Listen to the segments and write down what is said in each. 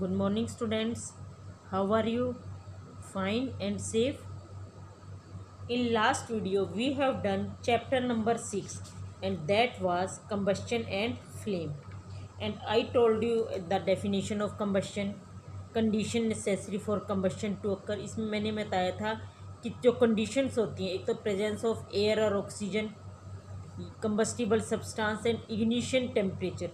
Good morning, students. How are you? Fine and safe. In last video, we have done chapter number 6, and that was combustion and flame. And I told you the definition of combustion, condition necessary for combustion to occur. इसमें मैंने बताया था कि जो conditions होती हैं, एक तो presence of air और oxygen, combustible substance and ignition temperature,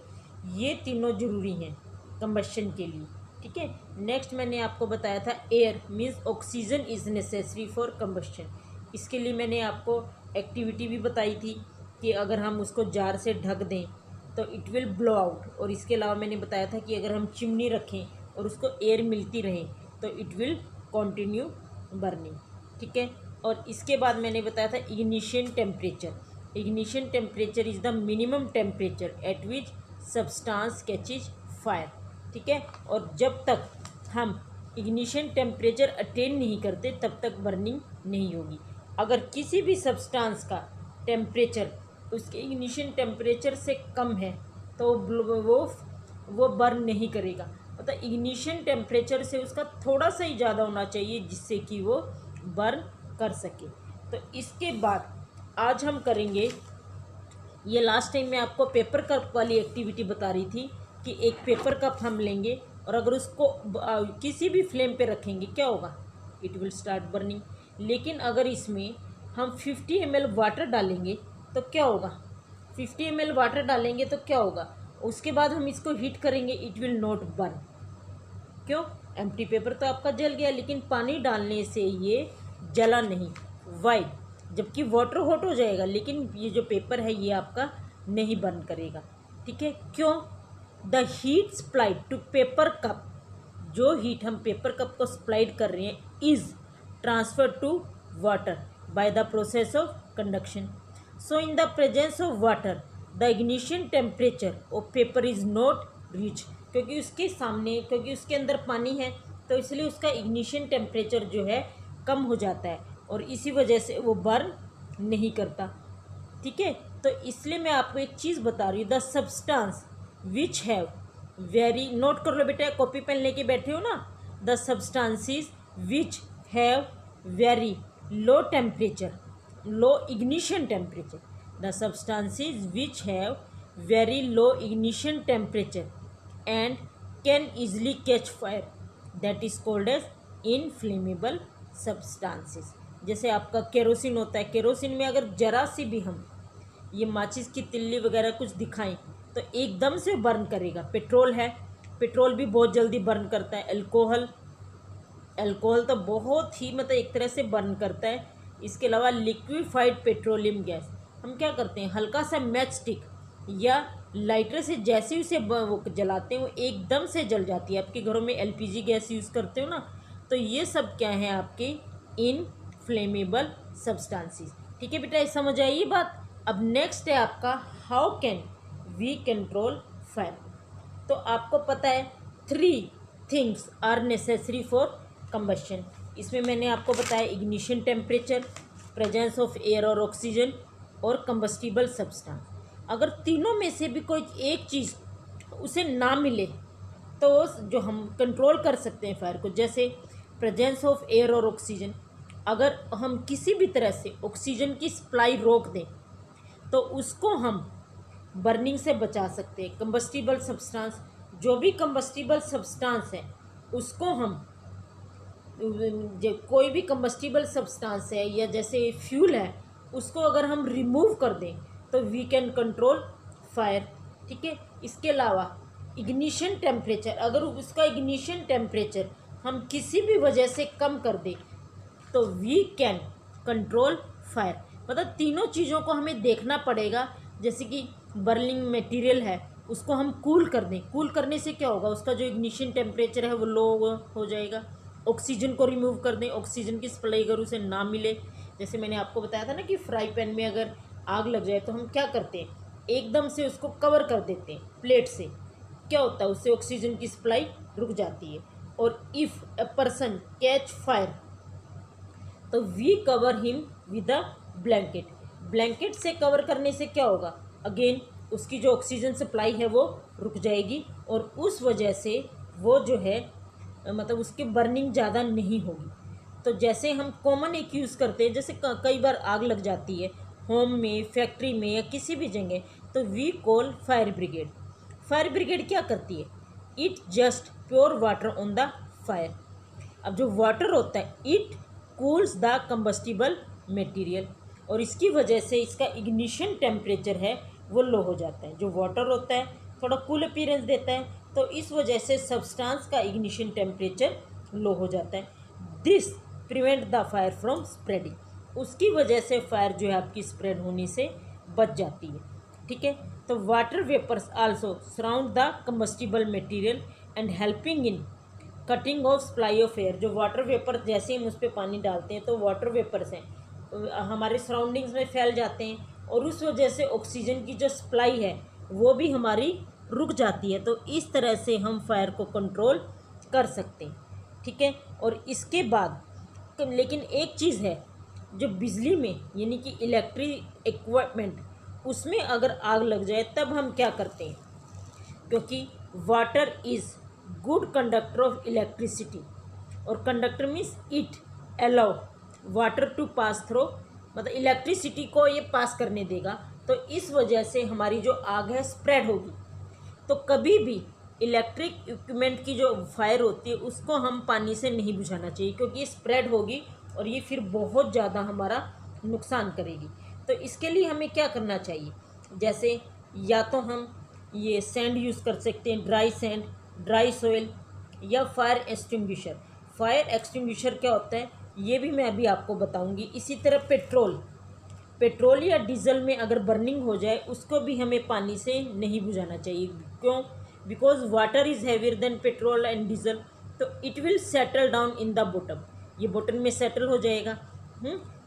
ये तीनों ज़रूरी हैं कंबशन के लिए। ठीक है। नेक्स्ट मैंने आपको बताया था air means oxygen is necessary for combustion. इसके लिए मैंने आपको एक्टिविटी भी बताई थी कि अगर हम उसको जार से ढक दें तो इट विल ब्लो आउट, और इसके अलावा मैंने बताया था कि अगर हम चिमनी रखें और उसको एयर मिलती रहे तो इट विल कंटिन्यू बर्निंग। ठीक है। और इसके बाद मैंने बताया था ignition temperature. Ignition temperature is the minimum temperature at which substance catches fire. ठीक है। और जब तक हम इग्निशन टेम्परेचर अटेन नहीं करते तब तक बर्निंग नहीं होगी। अगर किसी भी सब्सटेंस का टेम्परेचर उसके इग्निशन टेम्परेचर से कम है तो वो बर्न नहीं करेगा। मतलब इग्निशन टेम्परेचर से उसका थोड़ा सा ही ज़्यादा होना चाहिए जिससे कि वो बर्न कर सके। तो इसके बाद आज हम करेंगे, ये लास्ट टाइम मैं आपको पेपर कप वाली एक्टिविटी बता रही थी कि एक पेपर कप हम लेंगे और अगर उसको किसी भी फ्लेम पे रखेंगे क्या होगा, इट विल स्टार्ट बर्निंग। लेकिन अगर इसमें हम 50 ml वाटर डालेंगे तो क्या होगा, 50 ml वाटर डालेंगे तो क्या होगा, उसके बाद हम इसको हीट करेंगे, इट विल नॉट बर्न। क्यों? एम्प्टी पेपर तो आपका जल गया, लेकिन पानी डालने से ये जला नहीं। वाई? जबकि वाटर हॉट हो जाएगा लेकिन ये जो पेपर है ये आपका नहीं बर्न करेगा। ठीक है। क्यों? The heat supplied to paper cup, जो हीट हम पेपर कप को सप्लाइड कर रहे हैं, is transfer to water by the process of conduction. So in the presence of water the ignition temperature of paper is not reach. क्योंकि उसके अंदर पानी है तो इसलिए उसका इग्निशन टेम्परेचर जो है कम हो जाता है और इसी वजह से वो बर्न नहीं करता। ठीक है। तो इसलिए मैं आपको एक चीज़ बता रही हूँ, the substance which have very, note कर लो बेटा, कॉपी पेन लेके बैठे हो ना, the substances which have very low temperature, low ignition temperature, the substances which have very low ignition temperature and can easily catch fire, that is called as inflammable substances. जैसे आपका kerosene होता है, kerosene में अगर जरा सी भी हम ये माचिस की तिल्ली वगैरह कुछ दिखाएं तो एकदम से बर्न करेगा। पेट्रोल है, पेट्रोल भी बहुत जल्दी बर्न करता है। अल्कोहल तो बहुत ही मतलब एक तरह से बर्न करता है। इसके अलावा लिक्विफाइड पेट्रोलियम गैस, हम क्या करते हैं, हल्का सा मैच स्टिक या लाइटर से जैसे ही उसे वो जलाते हैं वो एकदम से जल जाती है। आपके घरों में एलपीजी गैस यूज़ करते हो ना, तो ये सब क्या है आपके इनफ्लेमेबल सब्सटेंसेस। ठीक है बेटा, समझ आई ये बात। अब नेक्स्ट है आपका how can we control fire. तो आपको पता है 3 things are necessary for combustion. इसमें मैंने आपको बताया ignition temperature, presence of air और ऑक्सीजन और कंबस्टिबल सब्सटेंस। अगर तीनों में से भी कोई एक चीज़ उसे ना मिले तो जो हम कंट्रोल कर सकते हैं फायर को, जैसे प्रेजेंस ऑफ एयर और ऑक्सीजन, अगर हम किसी भी तरह से ऑक्सीजन की सप्लाई रोक दें तो उसको हम बर्निंग से बचा सकते हैं। कंबस्टिबल सब्सटेंस, जो भी कंबस्टिबल सब्सटेंस है उसको हम, कोई भी कंबस्टिबल सब्सटेंस है या जैसे फ्यूल है उसको अगर हम रिमूव कर दें तो वी कैन कंट्रोल फायर। ठीक है। इसके अलावा इग्निशन टेम्परेचर, अगर उसका इग्निशन टेम्परेचर हम किसी भी वजह से कम कर दें तो वी कैन कंट्रोल फायर। मतलब तीनों चीज़ों को हमें देखना पड़ेगा। जैसे कि बर्निंग मटेरियल है उसको हम कूल कर दें, कूल करने से क्या होगा, उसका जो इग्निशन टेम्परेचर है वो लो हो जाएगा। ऑक्सीजन को रिमूव कर दें, ऑक्सीजन की सप्लाई अगर उसे ना मिले, जैसे मैंने आपको बताया था ना कि फ्राई पैन में अगर आग लग जाए तो हम क्या करते हैं, एकदम से उसको कवर कर देते हैं प्लेट से, क्या होता है उससे ऑक्सीजन की सप्लाई रुक जाती है। और if a person catch fire तो we cover him with a blanket. Blanket से कवर करने से क्या होगा, अगेन उसकी जो ऑक्सीजन सप्लाई है वो रुक जाएगी और उस वजह से वो जो है मतलब उसकी बर्निंग ज़्यादा नहीं होगी। तो जैसे हम कॉमन एक यूज़ करते हैं, जैसे कई बार आग लग जाती है होम में, फैक्ट्री में या किसी भी जगह, तो we call fire brigade. Fire brigade क्या करती है? It just pure water on the fire. अब जो वाटर होता है, it cools the combustible material, और इसकी वजह से इसका इग्निशन टेम्परेचर है वो लो हो जाता है। जो वाटर होता है थोड़ा कूल अपीयरेंस देता है, तो इस वजह से सब्सटेंस का इग्निशन टेम्परेचर लो हो जाता है। This prevent the fire from spreading. उसकी वजह से फायर जो है आपकी स्प्रेड होने से बच जाती है। ठीक है, तो water vapours also surround the combustible material and helping in cutting off supply of air. जो वाटर वेपर जैसे हम उस पर पानी डालते हैं तो वाटर वेपर्स हैं हमारे सराउंडिंग्स में फैल जाते हैं, और उस वजह से ऑक्सीजन की जो सप्लाई है वो भी हमारी रुक जाती है। तो इस तरह से हम फायर को कंट्रोल कर सकते हैं। ठीक है, और इसके बाद लेकिन एक चीज़ है, जो बिजली में यानी कि इलेक्ट्रिक इक्विपमेंट, उसमें अगर आग लग जाए तब हम क्या करते हैं? क्योंकि water is good conductor of electricity, और conductor means it allow water to pass through, मतलब इलेक्ट्रिसिटी को ये पास करने देगा। तो इस वजह से हमारी जो आग है स्प्रेड होगी। तो कभी भी इलेक्ट्रिक इक्विपमेंट की जो फायर होती है उसको हम पानी से नहीं बुझाना चाहिए, क्योंकि ये स्प्रेड होगी और ये फिर बहुत ज़्यादा हमारा नुकसान करेगी। तो इसके लिए हमें क्या करना चाहिए? जैसे या तो हम ये सैंड यूज़ कर सकते हैं, ड्राई सैंड, ड्राई सोइल, या फायर एक्सटिंग्विशर। फायर एक्सटिंग्विशर क्या होता है ये भी मैं अभी आपको बताऊंगी। इसी तरह पेट्रोल या डीजल में अगर बर्निंग हो जाए उसको भी हमें पानी से नहीं बुझाना चाहिए। क्यों? Because water is heavier than petrol and diesel, तो it will settle down in the bottom, ये बॉटम में सेटल हो जाएगा।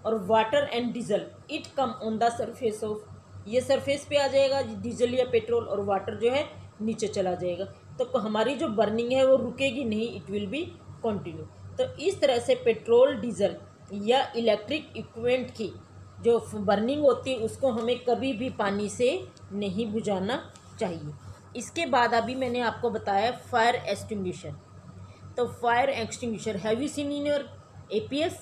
और water and diesel it come on the surface of, ये सरफेस पे आ जाएगा डीजल या पेट्रोल, और वाटर जो है नीचे चला जाएगा। तो हमारी जो बर्निंग है वो रुकेगी नहीं, इट विल बी कंटिन्यू। तो इस तरह से पेट्रोल, डीजल या इलेक्ट्रिक इक्विपमेंट की जो बर्निंग होती है उसको हमें कभी भी पानी से नहीं बुझाना चाहिए। इसके बाद अभी मैंने आपको बताया फायर एक्सटिंग्विशर। तो fire extinguisher have you seen in your APS?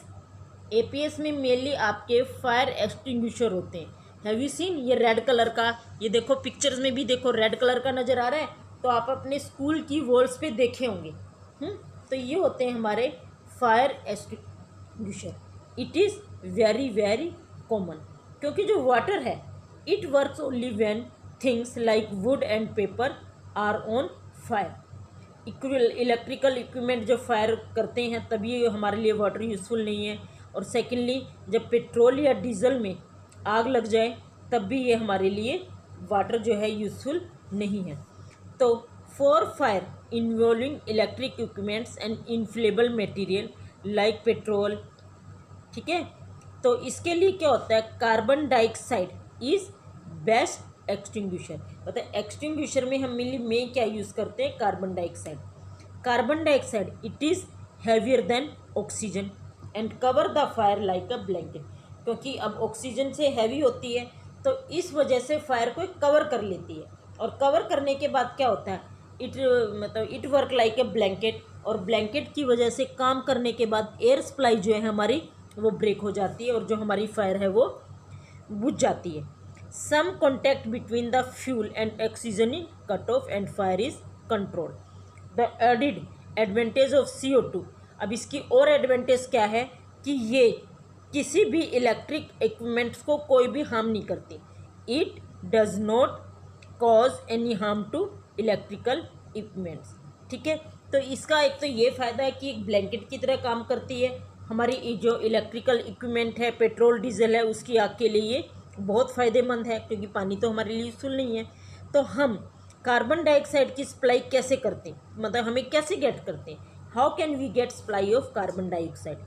APS में मेनली आपके फायर एक्सटिंग्विशर होते हैं। Have you seen? ये रेड कलर का, ये देखो पिक्चर्स में भी देखो रेड कलर का नज़र आ रहा है, तो आप अपने स्कूल की वॉल्स पे देखे होंगे। तो ये होते हैं हमारे fire extinguisher. It is very very common, क्योंकि जो वाटर है it works only when things like wood and paper are on fire. Electrical equipment जो फायर करते हैं तभी हमारे लिए वाटर यूज़फुल नहीं है। और सेकेंडली जब पेट्रोल या डीजल में आग लग जाए तब भी ये हमारे लिए वाटर जो है यूज़फुल नहीं है। तो for fire involving electric equipments and inflammable material like petrol, ठीक है, तो इसके लिए क्या होता है? Carbon dioxide is best extinguisher. मतलब एक्सटिंग्विशर में हम में क्या यूज़ करते हैं? Carbon dioxide. Carbon dioxide it is heavier than oxygen and cover the fire like a blanket. क्योंकि अब ऑक्सीजन से हैवी होती है तो इस वजह से फायर को कवर कर लेती है, और कवर करने के बाद क्या होता है? It work like a blanket, और ब्लैंकेट की वजह से काम करने के बाद एयर सप्लाई जो है हमारी वो ब्रेक हो जाती है, और जो हमारी फायर है वो बुझ जाती है। Some contact between the fuel and oxygen in cut off and fire is control. The added advantage of CO2। अब इसकी और एडवांटेज क्या है कि ये किसी भी इलेक्ट्रिक इक्विपमेंट्स को कोई भी हार्म नहीं करती। It does not cause any harm to electrical equipments. ठीक है, तो इसका एक तो ये फ़ायदा है कि एक ब्लैंकेट की तरह काम करती है। हमारी जो इलेक्ट्रिकल इक्विपमेंट है, पेट्रोल डीजल है, उसकी आग के लिए ये बहुत फ़ायदेमंद है, क्योंकि पानी तो हमारे लिए यूज़फुल नहीं है। तो हम कार्बन डाइऑक्साइड की सप्लाई कैसे करते हैं, मतलब हमें कैसे गेट करते हैं? How can we get supply of carbon dioxide?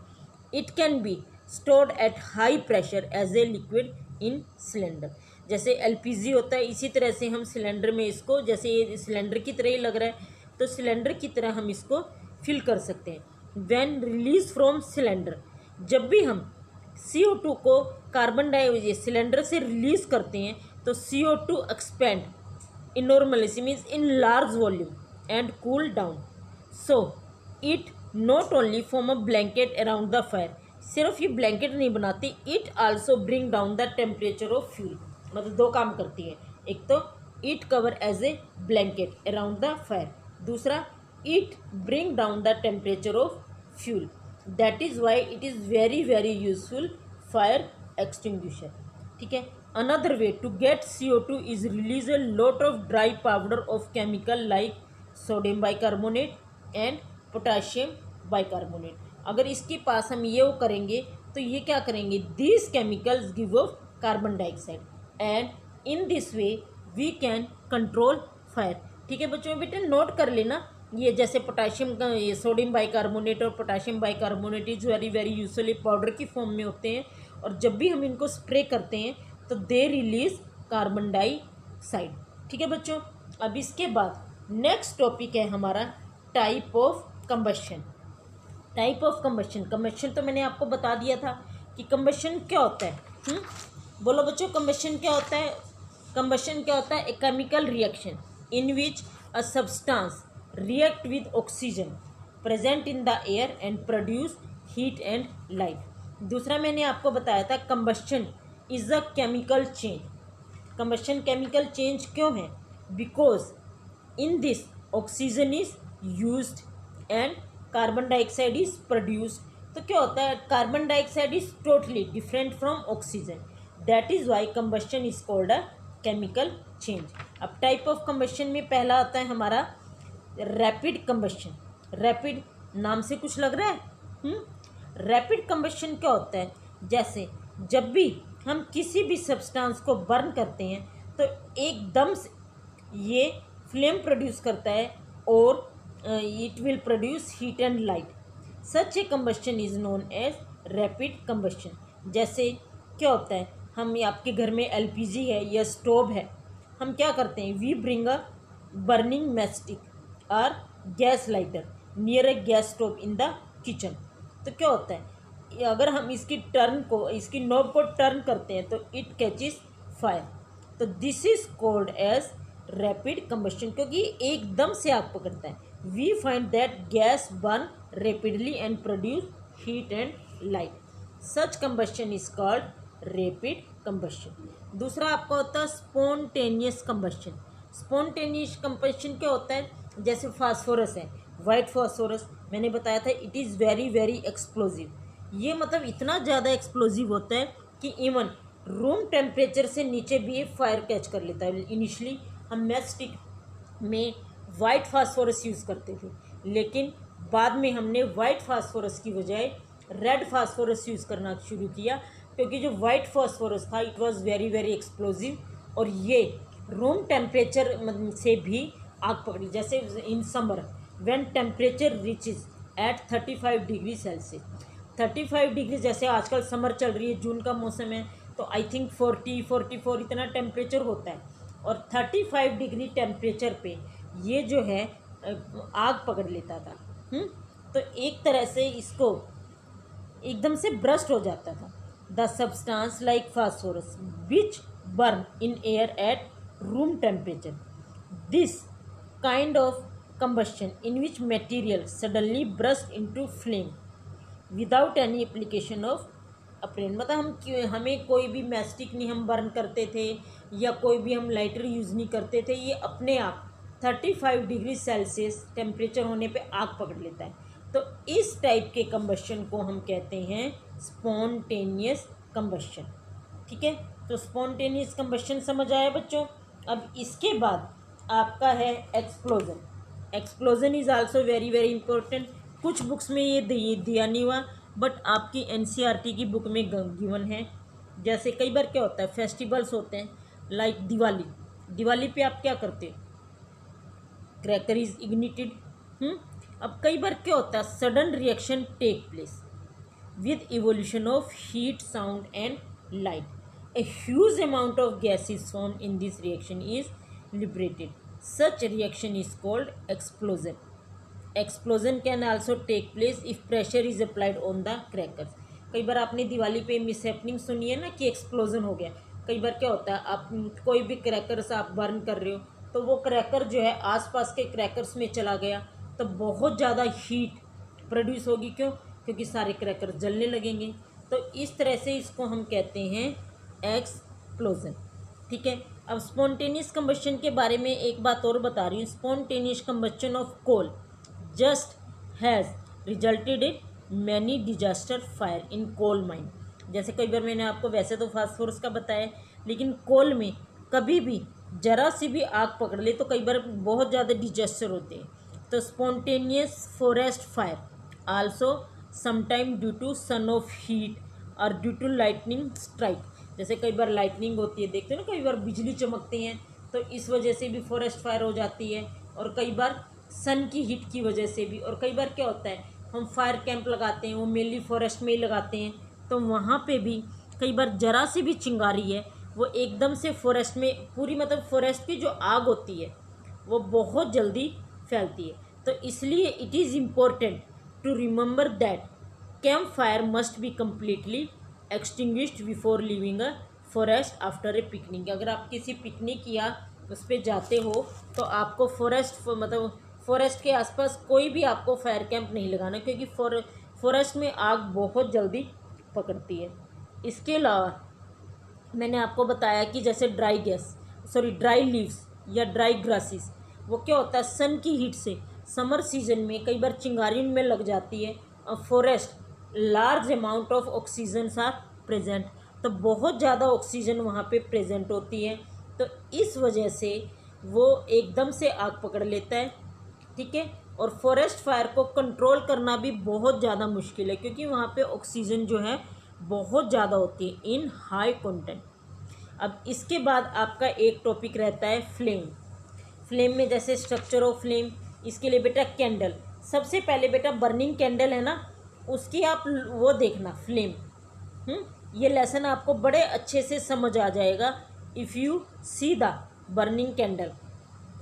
It can be stored at high pressure as a liquid in cylinder. जैसे LPG होता है, इसी तरह से हम सिलेंडर में इसको, जैसे ये सिलेंडर की तरह ही लग रहा है, तो सिलेंडर की तरह हम इसको फिल कर सकते हैं। व्हेन रिलीज फ्रॉम सिलेंडर, जब भी हम CO2 को कार्बन डाइऑक्साइड सिलेंडर से रिलीज़ करते हैं तो CO2 expand enormously means in large volume and cool down. So it not only form a blanket around the fire, सिर्फ ये ब्लैंकेट नहीं बनाती, it also bring down the temperature of fuel, मतलब दो काम करती है, एक तो it cover as a blanket around the fire, दूसरा it bring down the temperature of fuel, that is why it is very very useful fire extinguisher. ठीक है। Another way to get CO2 is release a lot of dry powder of chemical like sodium bicarbonate and potassium bicarbonate. अगर इसके पास हम ये वो करेंगे तो ये क्या करेंगे, these chemicals give off carbon dioxide and in this way we can control fire. ठीक है बच्चों, बेटे नोट कर लेना, ये जैसे पोटाशियम का ये सोडियम बाइकार्बोनेट और potassium bicarbonate is very very usually powder की फॉर्म में होते हैं, और जब भी हम इनको स्प्रे करते हैं तो दे रिलीज कार्बन डाइऑक्साइड। ठीक है बच्चों, अब इसके बाद नेक्स्ट टॉपिक है हमारा type of combustion. Type of combustion, combustion तो मैंने आपको बता दिया था कि कंबशन क्या होता है। बोलो बच्चों, कंबशन क्या होता है? कंबशन क्या होता है? A chemical reaction in which a substance react with oxygen present in the air and produce heat and light. दूसरा मैंने आपको बताया था combustion is a chemical change. Combustion chemical change क्यों है? Because in this oxygen is used and carbon dioxide is produced. तो क्या होता है, carbon dioxide is totally different from oxygen, that is why combustion is called a chemical change. अब type of combustion में पहला आता है हमारा रैपिड कंबशन। रैपिड नाम से कुछ लग रहा है? रैपिड कंबशन क्या होता है, जैसे जब भी हम किसी भी सब्सटेंस को बर्न करते हैं तो एकदम से ये फ्लेम प्रोड्यूस करता है और it will produce heat and light. Such a combustion is known as rapid combustion. जैसे क्या होता है, हम आपके घर में LPG है या स्टोव है, हम क्या करते हैं, we bring a burning matchstick और gas lighter near a gas stove in the kitchen. तो क्या होता है, अगर हम इसकी नॉब को टर्न करते हैं तो इट कैचेस फायर। तो this is called as rapid combustion, क्योंकि एकदम से आग पकड़ता है। We find that gas burn rapidly and produce heat and light. Such combustion is called rapid combustion. दूसरा आपका होता है spontaneous combustion. Spontaneous combustion क्या होता है, जैसे फास्फोरस है, वाइट फास्फोरस, मैंने बताया था it is very very explosive. ये मतलब इतना ज़्यादा एक्सप्लोजिव होता है कि इवन रूम टेम्परेचर से नीचे भी ये फायर कैच कर लेता है। इनिशली हम मैस्टिक में वाइट फास्फोरस यूज़ करते थे, लेकिन बाद में हमने वाइट फास्फोरस की बजाय रेड फास्फोरस यूज़ करना शुरू किया, क्योंकि जो वाइट फास्फोरस था it was very very explosive और ये रूम टेम्परेचर से भी आग पकड़ी। जैसे in summer when temperature reaches at 35 degree Celsius, 35 degree, जैसे आजकल समर चल रही है, जून का मौसम है, तो आई थिंक 40-44 इतना टेम्परेचर होता है, और 35 डिग्री टेम्परेचर पे ये जो है आग पकड़ लेता था। तो एक तरह से इसको एकदम से ब्रस्ट हो जाता था। The substance like phosphorus which burn in air at room temperature, this kind of combustion in which material suddenly burst into flame without any application of apron. मतलब हमें कोई भी मैस्टिक नहीं हम बर्न करते थे या कोई भी हम लाइटर यूज़ नहीं करते थे, ये अपने आप 35 डिग्री सेल्सियस टेम्परेचर होने पे आग पकड़ लेता है। तो इस टाइप के कंबशन को हम कहते हैं स्पॉन्टेनियस कंबशन। ठीक है, तो स्पॉन्टेनियस कंबशन समझ आया बच्चों। अब इसके बाद आपका है explosion. Explosion is also very very important. कुछ बुक्स में ये दिया नहीं हुआ, बट आपकी NCERT की बुक में गिवन है। जैसे कई बार क्या होता है, फेस्टिवल्स होते हैं लाइक दिवाली, दिवाली पे आप क्या करते हो, क्रैकर इज इग्निटेड। अब कई बार क्या होता है, sudden reaction take place with evolution of heat, sound and light. A huge amount of gas is formed in this reaction is liberated. Such reaction is called explosion. Explosion can also take place if pressure is applied on the crackers. कई बार आपने दिवाली पे mishappening सुनी है ना कि explosion हो गया। कई बार क्या होता है, आप कोई भी क्रैकर्स आप बर्न कर रहे हो तो वो क्रैकर जो है आसपास के क्रैकर्स में चला गया, तो बहुत ज़्यादा हीट प्रोड्यूस होगी। क्यों? क्योंकि सारे क्रैकर जलने लगेंगे। तो इस तरह से इसको हम कहते हैं एक्सप्लोजन। ठीक है। अब स्पॉन्टेनियस कंबशन के बारे में एक बात और बता रही हूँ। Spontaneous combustion of coal just has resulted in many disaster fire in coal mine. जैसे कई बार मैंने आपको वैसे तो फास्फोरस का बताया, लेकिन कोल में कभी भी जरा सी भी आग पकड़ ले तो कई बार बहुत ज़्यादा डिजास्टर होते हैं। तो spontaneous forest fire also sometime due to sun of heat और ड्यू टू लाइटनिंग स्ट्राइक। जैसे कई बार लाइटनिंग होती है, देखते हो ना, कई बार बिजली चमकती हैं, तो इस वजह से भी फॉरेस्ट फायर हो जाती है। और कई बार सन की हीट की वजह से भी। और कई बार क्या होता है, हम फायर कैंप लगाते हैं, वो मेनली फॉरेस्ट में ही लगाते हैं, तो वहाँ पे भी कई बार जरा सी भी चिंगारी है वो एकदम से फॉरेस्ट में पूरी, मतलब फॉरेस्ट की जो आग होती है वो बहुत जल्दी फैलती है। तो इसलिए it is important to remember that camp fire must be completely extinguished before leaving a forest after a picnic. अगर आप किसी पिकनिक या उस पर जाते हो तो आपको फॉरेस्ट के आसपास कोई भी आपको फायर कैंप नहीं लगाना, क्योंकि फॉरेस्ट में आग बहुत जल्दी पकड़ती है। इसके अलावा मैंने आपको बताया कि जैसे ड्राई लीव्स या ड्राई ग्रासेस, वो क्या होता है, सन की हीट से समर सीजन में कई बार चिंगारी में लग जाती है। और forest large amount of oxygen are present, तो बहुत ज़्यादा ऑक्सीजन वहाँ पे प्रेजेंट होती है, तो इस वजह से वो एकदम से आग पकड़ लेता है। ठीक है। और फॉरेस्ट फायर को कंट्रोल करना भी बहुत ज़्यादा मुश्किल है, क्योंकि वहाँ पे ऑक्सीजन जो है बहुत ज़्यादा होती है इन हाई कंटेंट। अब इसके बाद आपका एक टॉपिक रहता है फ्लेम में जैसे स्ट्रक्चर ऑफ फ्लेम। इसके लिए बेटा कैंडल, सबसे पहले बेटा बर्निंग कैंडल है ना, उसकी आप वो देखना फ्लेम। ये लेसन आपको बड़े अच्छे से समझ आ जाएगा if you see the burning candle.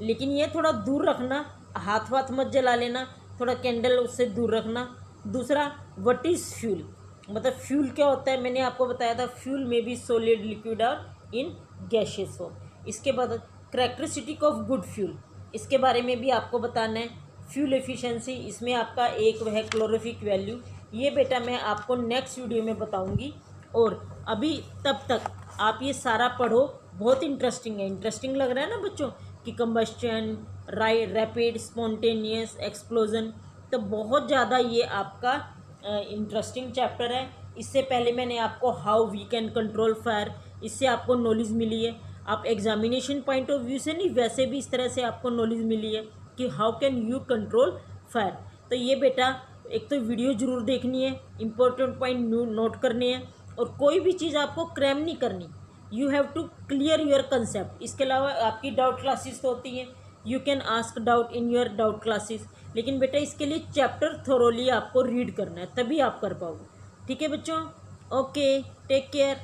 लेकिन ये थोड़ा दूर रखना, हाथ मत जला लेना, थोड़ा कैंडल उससे दूर रखना। दूसरा, व्हाट इज़ फ्यूल, मतलब फ्यूल क्या होता है, मैंने आपको बताया था फ्यूल में भी सॉलिड, लिक्विड और इन गैशियस फॉर्म। इसके बाद करैक्टरिस्टिक ऑफ गुड फ्यूल, इसके बारे में भी आपको बताना है। फ्यूल एफिशिएंसी, इसमें आपका एक है क्लोरोफिक वैल्यू, ये बेटा मैं आपको नेक्स्ट वीडियो में बताऊंगी। और अभी तब तक आप ये सारा पढ़ो, बहुत इंटरेस्टिंग है। इंटरेस्टिंग लग रहा है ना बच्चों कि कंबस्शन, रैपिड, स्पॉन्टेनियस, एक्सप्लोजन, तो बहुत ज़्यादा ये आपका इंटरेस्टिंग चैप्टर है। इससे पहले मैंने आपको how we can control fire, इससे आपको नॉलेज मिली है। आप एग्जामिनेशन पॉइंट ऑफ व्यू से नहीं, वैसे भी इस तरह से आपको नॉलेज मिली है कि how can you control fire. तो ये बेटा एक तो वीडियो ज़रूर देखनी है, इंपॉर्टेंट पॉइंट नोट करने हैं, और कोई भी चीज़ आपको क्रैम नहीं करनी, you have to clear your concept. इसके अलावा आपकी डाउट क्लासेस तो होती हैं, you can ask doubt in your doubt classes, लेकिन बेटा इसके लिए चैप्टर थोरोली आपको रीड करना है, तभी आप कर पाओगे। ठीक है बच्चों, ओके, टेक केयर।